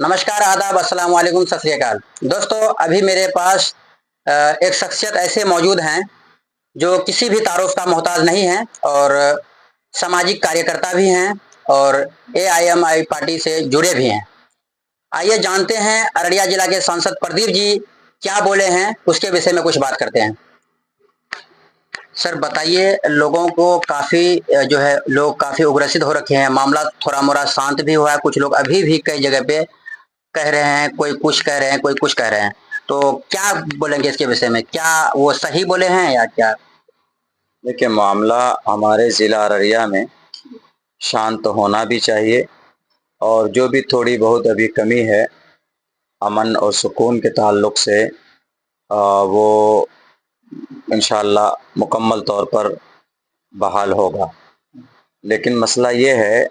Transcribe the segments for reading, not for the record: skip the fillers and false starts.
नमस्कार, आदाब, अस्सलाम वालेकुम, सत श्री अकाल। दोस्तों, अभी मेरे पास एक शख्सियत ऐसे मौजूद हैं जो किसी भी तारुफ का मोहताज नहीं है और सामाजिक कार्यकर्ता भी हैं और एआईएमआई पार्टी से जुड़े भी हैं। आइए जानते हैं अररिया जिला के सांसद प्रदीप जी क्या बोले हैं, उसके विषय में कुछ बात करते हैं। सर बताइए, लोगों को काफ़ी जो है लोग काफ़ी उग्रसित हो रखे हैं, मामला थोड़ा मोड़ा शांत भी हुआ है, कुछ लोग अभी भी कई जगह पे कह रहे हैं, कोई कुछ कह रहे हैं, कोई कुछ कह रहे हैं। तो क्या बोलेंगे इसके विषय में? क्या वो सही बोले हैं या क्या? देखिए, मामला हमारे ज़िला अररिया में शांत होना भी चाहिए और जो भी थोड़ी बहुत अभी कमी है अमन और सुकून के ताल्लुक से वो इंशाअल्लाह मुकम्मल तौर पर बहाल होगा। लेकिन मसला ये है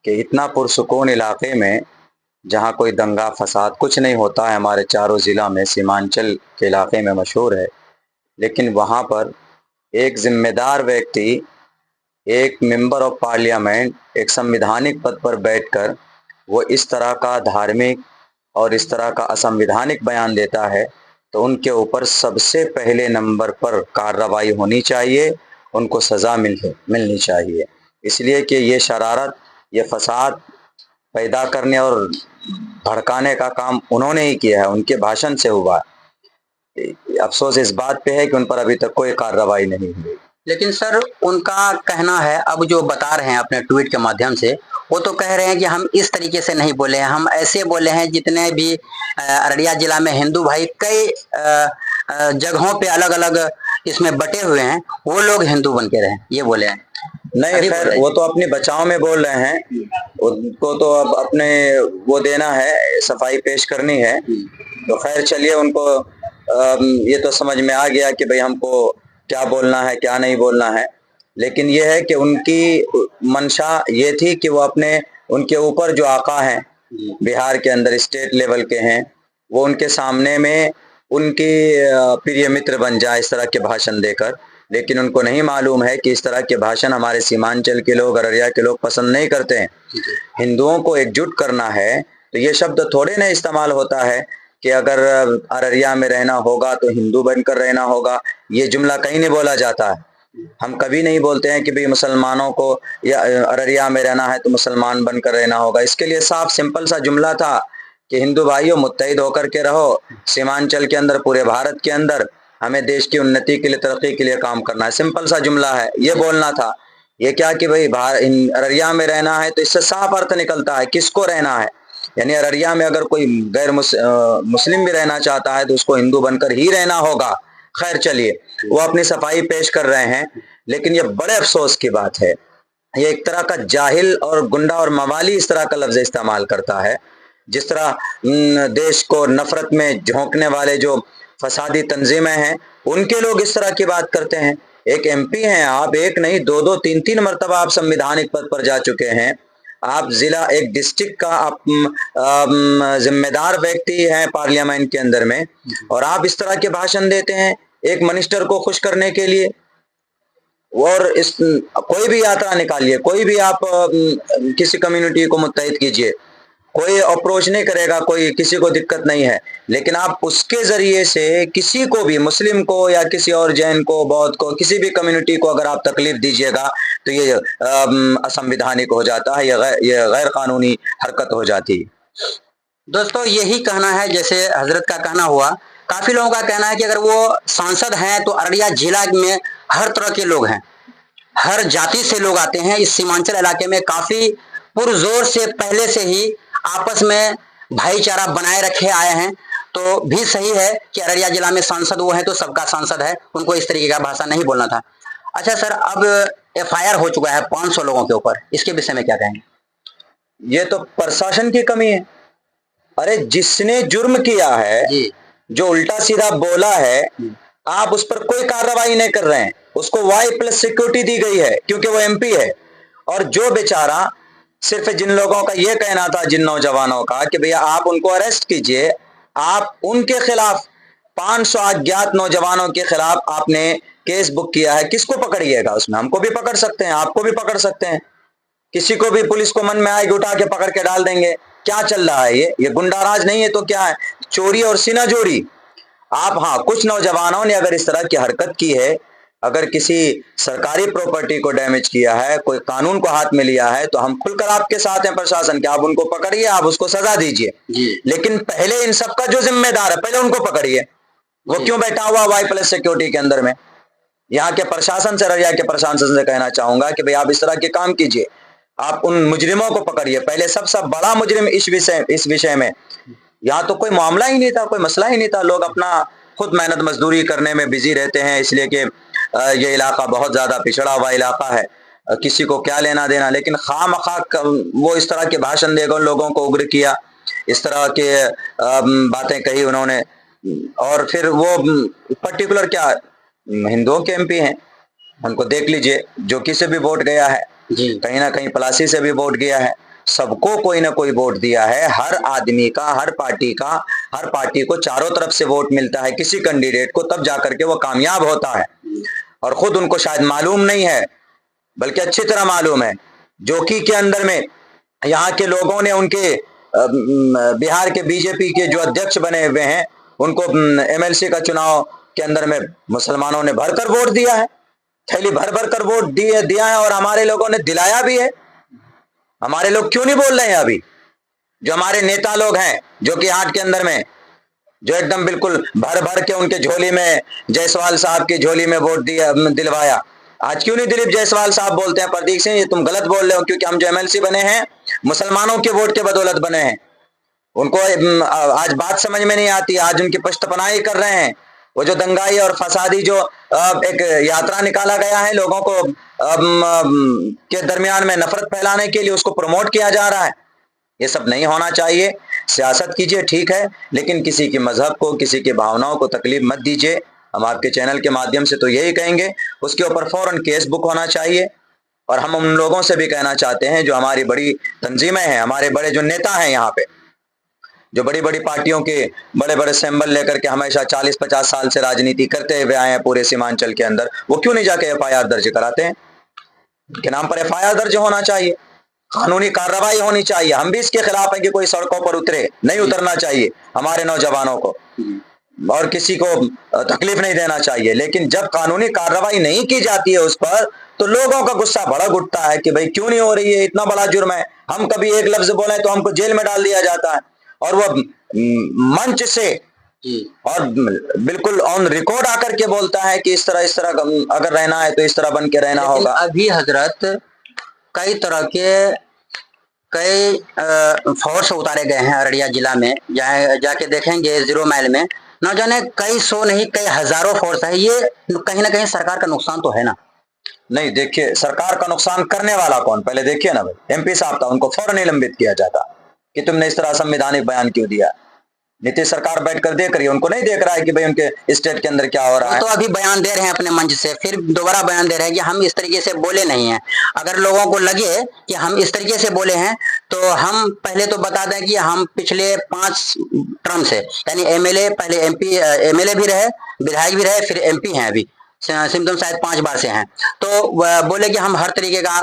कि इतना पुरसुकून इलाके में जहाँ कोई दंगा फसाद कुछ नहीं होता है, हमारे चारों ज़िला में सीमांचल के इलाके में मशहूर है, लेकिन वहाँ पर एक ज़िम्मेदार व्यक्ति, एक मेंबर ऑफ पार्लियामेंट, एक संवैधानिक पद पर बैठकर वो इस तरह का धार्मिक और इस तरह का असंवैधानिक बयान देता है, तो उनके ऊपर सबसे पहले नंबर पर कार्रवाई होनी चाहिए, उनको सज़ा मिलनी चाहिए। इसलिए कि ये शरारत, ये फसाद पैदा करने और भड़काने का काम उन्होंने ही किया है, उनके भाषण से हुआ। अफसोस इस बात पे है कि उन पर अभी तक कोई कार्रवाई नहीं हुई। लेकिन सर उनका कहना है, अब जो बता रहे हैं अपने ट्वीट के माध्यम से, वो तो कह रहे हैं कि हम इस तरीके से नहीं बोले हैं, हम ऐसे बोले हैं जितने भी अररिया जिला में हिंदू भाई कई जगहों पे अलग अलग इसमें बटे हुए हैं, वो लोग हिंदू बन के रहे, ये बोले हैं। नहीं, खैर वो तो अपने बचाव में बोल रहे हैं, उनको तो अब अपने वो देना है, सफाई पेश करनी है। तो खैर चलिए, उनको ये तो समझ में आ गया कि भाई हमको क्या बोलना है क्या नहीं बोलना है। लेकिन ये है कि उनकी मंशा ये थी कि वो अपने उनके ऊपर जो आका हैं बिहार के अंदर स्टेट लेवल के हैं, वो उनके सामने में उनकी प्रिय मित्र बन जाए इस तरह के भाषण देकर। लेकिन उनको नहीं मालूम है कि इस तरह के भाषण हमारे सीमांचल के लोग, अररिया के लोग पसंद नहीं करते हैं। हिंदुओं को एकजुट करना है तो ये शब्द थोड़े ना इस्तेमाल होता है कि अगर अररिया में रहना होगा तो हिंदू बनकर रहना होगा। ये जुमला कहीं नहीं बोला जाता है। हम कभी नहीं बोलते हैं कि भाई मुसलमानों को या अररिया में रहना है तो मुसलमान बनकर रहना होगा। इसके लिए साफ सिंपल सा जुमला था कि हिंदू भाइयों मुत्तहिद होकर के रहो, सीमांचल के अंदर, पूरे भारत के अंदर हमें देश की उन्नति के लिए, तरक्की के लिए काम करना है। सिंपल सा जुमला है, ये बोलना था। ये क्या कि भाई अररिया में रहना है, तो इससे साफ अर्थ निकलता है किसको रहना है। यानी अररिया में अगर कोई गैर मुस्लिम भी रहना चाहता है तो उसको हिंदू बनकर ही रहना होगा। खैर चलिए, वो अपनी सफाई पेश कर रहे हैं, लेकिन ये बड़े अफसोस की बात है, ये एक तरह का जाहिल और गुंडा और मवाली इस तरह का लफ्ज इस्तेमाल करता है। जिस तरह देश को नफरत में झोंकने वाले जो फसादी तंजीमें हैं, उनके लोग इस तरह की बात करते हैं। एक एमपी हैं आप, एक नहीं दो दो तीन तीन मरतबा आप संवैधानिक पद पर जा चुके हैं। आप जिला, एक डिस्ट्रिक्ट का आप जिम्मेदार व्यक्ति हैं पार्लियामेंट के अंदर में, और आप इस तरह के भाषण देते हैं एक मिनिस्टर को खुश करने के लिए। और इस कोई भी यात्रा निकालिए, कोई भी आप किसी कम्युनिटी को मुत्तहिद कीजिए, कोई अप्रोच नहीं करेगा, कोई किसी को दिक्कत नहीं है। लेकिन आप उसके जरिए से किसी को भी, मुस्लिम को या किसी और जैन को, बौद्ध को, किसी भी कम्युनिटी को अगर आप तकलीफ दीजिएगा तो ये असंवैधानिक हो जाता है, ये गैर कानूनी हरकत हो जाती है। दोस्तों यही कहना है, जैसे हजरत का कहना हुआ, काफी लोगों का कहना है कि अगर वो सांसद हैं तो अररिया जिला में हर तरह के लोग हैं, हर जाति से लोग आते हैं। इस सीमांचल इलाके में काफी पुरजोर से पहले से ही आपस में भाईचारा बनाए रखे आए हैं। तो भी सही है कि अररिया जिला में सांसद वो है तो सबका सांसद है, उनको इस तरीके का भाषा नहीं बोलना था। अच्छा सर, अब एफआईआर हो चुका है 500 लोगों के ऊपर, इसके विषय में क्या कहेंगे? ये तो प्रशासन की कमी है। अरे जिसने जुर्म किया है, जो उल्टा सीधा बोला है, आप उस पर कोई कार्रवाई नहीं कर रहे हैं। उसको Y+ सिक्योरिटी दी गई है क्योंकि वो एमपी है। और जो बेचारा, सिर्फ जिन लोगों का ये कहना था, जिन नौजवानों का, कि भैया आप उनको अरेस्ट कीजिए, आप उनके खिलाफ 500 अज्ञात नौजवानों के खिलाफ आपने केस बुक किया है। किसको पकड़िएगा उसमें? हमको भी पकड़ सकते हैं, आपको भी पकड़ सकते हैं, किसी को भी पुलिस को मन में आएगी उठा के पकड़ के डाल देंगे। क्या चल रहा है? ये गुंडाराज नहीं है तो क्या है? चोरी और सीना जोड़ी। आप, हाँ, कुछ नौजवानों ने अगर इस तरह की हरकत की है, अगर किसी सरकारी प्रॉपर्टी को डैमेज किया है, कोई कानून को हाथ में लिया है, तो हम खुलकर आपके साथ हैं प्रशासन के। आप उनको पकड़िए, आप उसको सजा दीजिए, लेकिन पहले इन सब का जो जिम्मेदार है पहले उनको पकड़िए। वो क्यों बैठा हुआ Y+ सिक्योरिटी के अंदर में? यहाँ के प्रशासन से, अररिया के प्रशासन से कहना चाहूंगा कि भाई आप इस तरह के काम कीजिए, आप उन मुजरिमों को पकड़िए पहले। सब बड़ा मुजरिम इस विषय में, यहाँ तो कोई मामला ही नहीं था, कोई मसला ही नहीं था। लोग अपना खुद मेहनत मजदूरी करने में बिजी रहते हैं, इसलिए कि ये इलाका बहुत ज्यादा पिछड़ा हुआ इलाका है, किसी को क्या लेना देना। लेकिन खामखा वो इस तरह के भाषण देकर लोगों को उग्र किया, इस तरह के बातें कही उन्होंने। और फिर वो पर्टिकुलर क्या हिंदुओं के MP हैं, उनको देख लीजिए, जोकी से भी वोट गया है, कहीं ना कहीं पलासी से भी वोट गया है, सबको कोई ना कोई वोट दिया है। हर आदमी का, हर पार्टी को चारों तरफ से वोट मिलता है किसी कैंडिडेट को, तब जाकर के वो कामयाब होता है। और खुद उनको शायद मालूम नहीं है, बल्कि अच्छी तरह मालूम है। जोकी के अंदर में यहाँ के लोगों ने उनके बिहार के बीजेपी के जो अध्यक्ष बने हुए हैं, उनको MLC का चुनाव के अंदर में मुसलमानों ने भरकर वोट दिया है, थैली भर भर कर वोट दिया है, और हमारे लोगों ने दिलाया भी है। हमारे लोग क्यों नहीं बोल रहे हैं अभी? जो हमारे नेता लोग हैं, जो कि हाट के अंदर में जो एकदम बिल्कुल भर भर के उनके झोली में, जायसवाल साहब की झोली में वोट दिलवाया, आज क्यों नहीं दिलीप जायसवाल साहब बोलते हैं प्रदीप सिंह ये तुम गलत बोल रहे हो, क्योंकि हम जो MLC बने हैं मुसलमानों के वोट के बदौलत बने हैं। उनको आज बात समझ में नहीं आती, आज उनकी पश्तपनाही कर रहे हैं। वो जो दंगाई और फसादी जो एक यात्रा निकाला गया है लोगों को के दरमियान में नफरत फैलाने के लिए, उसको प्रमोट किया जा रहा है। ये सब नहीं होना चाहिए। सियासत कीजिए ठीक है, लेकिन किसी के मजहब को, किसी की भावनाओं को तकलीफ मत दीजिए। हम आपके चैनल के माध्यम से तो यही कहेंगे, उसके ऊपर फौरन केस बुक होना चाहिए। और हम उन लोगों से भी कहना चाहते हैं जो हमारी बड़ी तंजीमें हैं, हमारे बड़े जो नेता हैं यहाँ पे, जो बड़ी बड़ी पार्टियों के बड़े बड़े सिंबल लेकर के हमेशा 40-50 साल से राजनीति करते हुए आए हैं पूरे सीमांचल के अंदर, वो क्यों नहीं जाके FIR दर्ज कराते हैं? उनके नाम पर FIR दर्ज होना चाहिए, कानूनी कार्रवाई होनी चाहिए। हम भी इसके खिलाफ हैं कि कोई सड़कों पर उतरे, नहीं उतरना चाहिए हमारे नौजवानों को, और किसी को तकलीफ नहीं देना चाहिए। लेकिन जब कानूनी कार्रवाई नहीं की जाती है उस पर, तो लोगों का गुस्सा भड़क उठता है कि भाई क्यों नहीं हो रही है, इतना बड़ा जुर्म है, हम कभी एक लफ्ज बोले तो हमको जेल में डाल दिया जाता है। और वो मंच से और बिल्कुल ऑन रिकॉर्ड आकर के बोलता है कि इस तरह अगर रहना है तो इस तरह बन के रहना होगा। अभी हजरत कई तरह के कई फोर्स उतारे गए हैं अररिया जिला में, जाके देखेंगे 0 माइल में न जाने कई सौ नहीं कई हजारों फोर्स है। ये कहीं ना कहीं सरकार का नुकसान तो है ना? नहीं, देखिए सरकार का नुकसान करने वाला कौन, पहले देखिए ना भाई। MP साहब था, उनको फौरन निलंबित किया जाता कि तुमने इस तरह संवैधानिक बयान क्यों दिया। नीतीश सरकार बैठकर देख रही है, उनको नहीं देख रहा है कि भाई उनके स्टेट के अंदर क्या हो रहा है। तो अभी बयान दे रहे हैं अपने मंच से, फिर दोबारा बयान दे रहे हैं कि हम इस तरीके से बोले नहीं हैं। अगर लोगों को लगे कि हम इस तरीके से बोले हैं, तो हम पहले तो बता दें कि हम पिछले 5 टर्म से, यानी MLA, पहले MLA भी रहे, विधायक भी रहे, फिर MP हैं, अभी सिम्टम शायद 5 बार से हैं। तो बोले कि हम हर तरीके का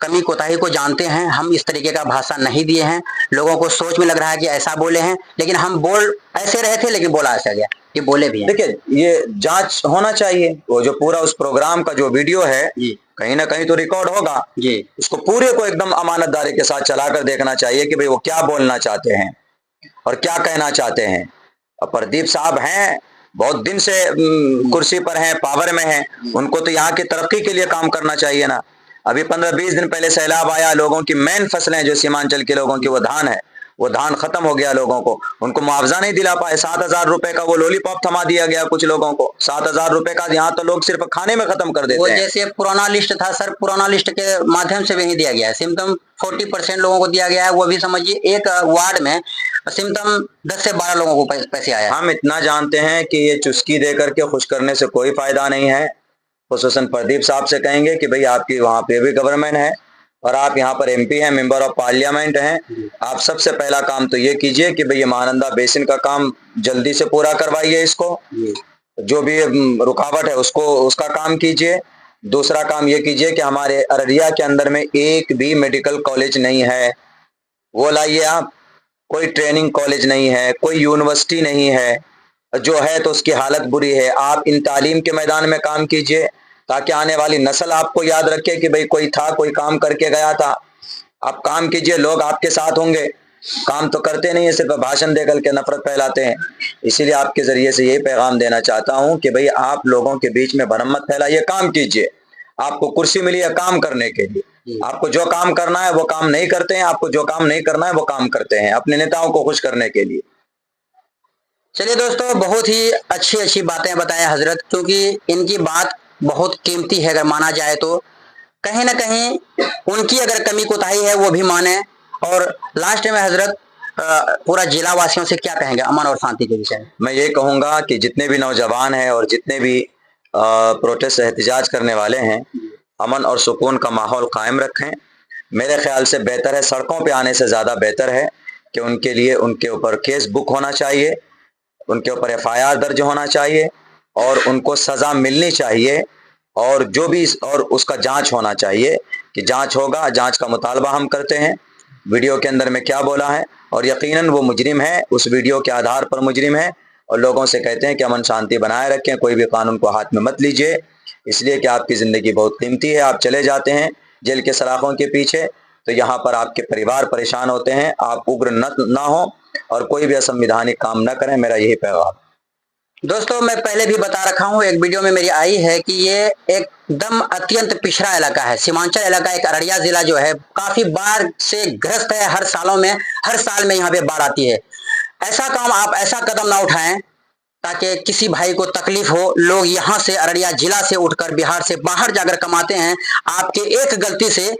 कमी कोताही को जानते हैं, हम इस तरीके का भाषण नहीं दिए हैं। लोगों को सोच में लग रहा है कि ऐसा बोले हैं, लेकिन हम बोल ऐसे रहे थे, लेकिन बोला ऐसा गया, ये बोले भी हैं। देखिए ये जांच होना चाहिए, वो जो पूरा उस प्रोग्राम का जो वीडियो है कहीं ना कहीं तो रिकॉर्ड होगा जी, उसको पूरे को एकदम अमानतदारी के साथ चलाकर देखना चाहिए कि भाई वो क्या बोलना चाहते हैं और क्या कहना चाहते हैं। अब प्रदीप साहब हैं, बहुत दिन से कुर्सी पर हैं, पावर में हैं, उनको तो यहाँ की तरक्की के लिए काम करना चाहिए ना। अभी 15-20 दिन पहले सैलाब आया, लोगों की मेन फसलें जो सीमांचल के लोगों की वो धान है, वो धान खत्म हो गया लोगों को, उनको मुआवजा नहीं दिला पाए। 7,000 रुपए का वो लॉलीपॉप थमा दिया गया कुछ लोगों को, 7,000 रुपए का यहाँ तो लोग सिर्फ खाने में खत्म कर देते हैं। जैसे पुराना लिस्ट था सर, पुराना लिस्ट के माध्यम से भी नहीं दिया गया है। सिम्टम 40% लोगों को दिया गया है, वो भी समझिए एक वार्ड में सिम्टम 10 से 12 लोगों को पैसे आया। हम इतना जानते हैं कि ये चुस्की दे करके खुश करने से कोई फायदा नहीं है। खुसूसन प्रदीप साहब से कहेंगे कि भाई आपकी वहाँ पे भी गवर्नमेंट है और आप यहाँ पर MP हैं, मेंबर ऑफ पार्लियामेंट हैं, आप सबसे पहला काम तो ये कीजिए कि भाई ये महानंदा बेसिन का काम जल्दी से पूरा करवाइए, इसको जो भी रुकावट है उसका काम कीजिए। दूसरा काम ये कीजिए कि हमारे अररिया के अंदर में एक भी मेडिकल कॉलेज नहीं है, वो लाइए आप। कोई ट्रेनिंग कॉलेज नहीं है, कोई यूनिवर्सिटी नहीं है, जो है तो उसकी हालत बुरी है। आप इन तालीम के मैदान में काम कीजिए ताकि आने वाली नस्ल आपको याद रखे कि भाई कोई था, कोई काम करके गया था। आप काम कीजिए, लोग आपके साथ होंगे। काम तो करते नहीं है, सिर्फ भाषण देकर के नफरत फैलाते हैं। इसीलिए आपके जरिए से यही पैगाम देना चाहता हूं कि भाई आप लोगों के बीच में भरम मत फैलाइए, काम कीजिए। आपको कुर्सी मिली है काम करने के लिए, आपको जो काम करना है वो काम नहीं करते हैं, आपको जो काम नहीं करना है वो काम करते हैं अपने नेताओं को खुश करने के लिए। चलिए दोस्तों, बहुत ही अच्छी अच्छी बातें बताएं हजरत, क्योंकि इनकी बात बहुत कीमती है। अगर माना जाए तो कहीं ना कहीं उनकी अगर कमी कोताही है वो भी माने। और लास्ट में हजरत पूरा जिला वासियों से क्या कहेंगे अमन और शांति के विषय में? मैं ये कहूंगा कि जितने भी नौजवान हैं और जितने भी प्रोटेस्ट एहतजाज करने वाले हैं, अमन और सुकून का माहौल कायम रखें। मेरे ख्याल से बेहतर है, सड़कों पे आने से ज़्यादा बेहतर है कि उनके लिए उनके ऊपर केस बुक होना चाहिए, उनके ऊपर FIR दर्ज होना चाहिए और उनको सज़ा मिलनी चाहिए। और जो भी और उसका जांच होना चाहिए कि जांच होगा, जांच का मुतालबा हम करते हैं। वीडियो के अंदर में क्या बोला है और यकीनन वो मुजरिम है, उस वीडियो के आधार पर मुजरिम है। और लोगों से कहते हैं कि अमन शांति बनाए रखें, कोई भी कानून को हाथ में मत लीजिए, इसलिए कि आपकी ज़िंदगी बहुत कीमती है। आप चले जाते हैं जेल के सलाखों के पीछे तो यहाँ पर आपके परिवार परेशान होते हैं। आप उग्र न हो और कोई भी असंवैधानिक काम न करें, मेरा यही पैगाम। दोस्तों, मैं पहले भी बता रखा हूँ, एक वीडियो में मेरी आई है कि ये एकदम अत्यंत पिछड़ा इलाका है, सीमांचल इलाका। एक अररिया जिला जो है काफी बाढ़ से ग्रस्त है। हर साल में यहाँ पे बाढ़ आती है। ऐसा काम आप ऐसा कदम ना उठाएं ताकि किसी भाई को तकलीफ हो। लोग यहाँ से अररिया जिला से उठकर बिहार से बाहर जाकर कमाते हैं। आपके एक गलती से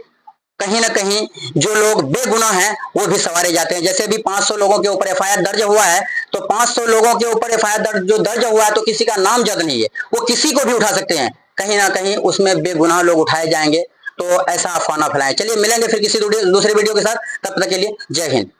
कहीं ना कहीं जो लोग बेगुनाह हैं वो भी सवारे जाते हैं। जैसे भी 500 लोगों के ऊपर FIR दर्ज हुआ है, तो 500 लोगों के ऊपर FIR जो दर्ज हुआ है तो किसी का नाम जद नहीं है, वो किसी को भी उठा सकते हैं। कहीं ना कहीं उसमें बेगुनाह लोग उठाए जाएंगे। तो ऐसा अफवाह ना फैलाएं। चलिए मिलेंगे फिर किसी दूसरे वीडियो के साथ, तब तक के लिए जय हिंद।